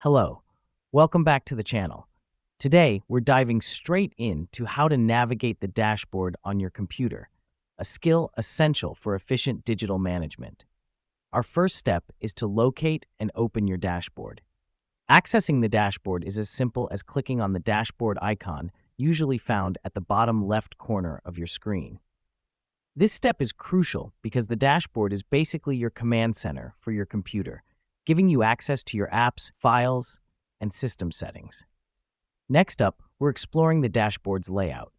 Hello, welcome back to the channel. Today, we're diving straight into how to navigate the dashboard on your computer, a skill essential for efficient digital management. Our first step is to locate and open your dashboard. Accessing the dashboard is as simple as clicking on the dashboard icon, usually found at the bottom left corner of your screen. This step is crucial because the dashboard is basically your command center for your computer, giving you access to your apps, files, and system settings. Next up, we're exploring the dashboard's layout.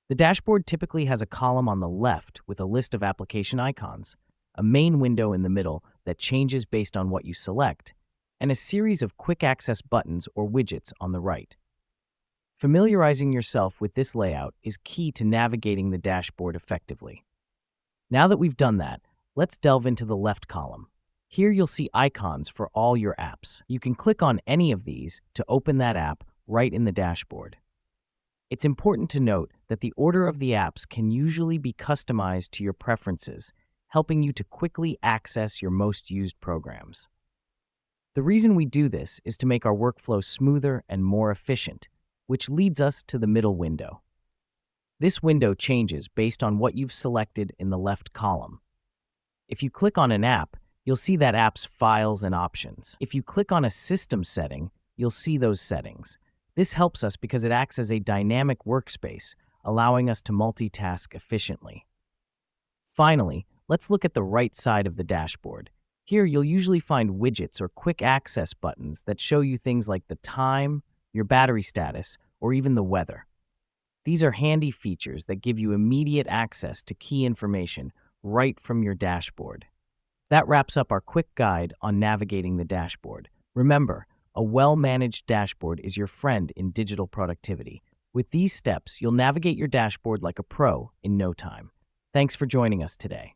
The dashboard typically has a column on the left with a list of application icons, a main window in the middle that changes based on what you select, and a series of quick access buttons or widgets on the right. Familiarizing yourself with this layout is key to navigating the dashboard effectively. Now that we've done that, let's delve into the left column. Here you'll see icons for all your apps. You can click on any of these to open that app right in the dashboard. It's important to note that the order of the apps can usually be customized to your preferences, helping you to quickly access your most used programs. The reason we do this is to make our workflow smoother and more efficient, which leads us to the middle window. This window changes based on what you've selected in the left column. If you click on an app, you'll see that app's files and options. If you click on a system setting, you'll see those settings. This helps us because it acts as a dynamic workspace, allowing us to multitask efficiently. Finally, let's look at the right side of the dashboard. Here, you'll usually find widgets or quick access buttons that show you things like the time, your battery status, or even the weather. These are handy features that give you immediate access to key information right from your dashboard. That wraps up our quick guide on navigating the dashboard. Remember, a well-managed dashboard is your friend in digital productivity. With these steps, you'll navigate your dashboard like a pro in no time. Thanks for joining us today.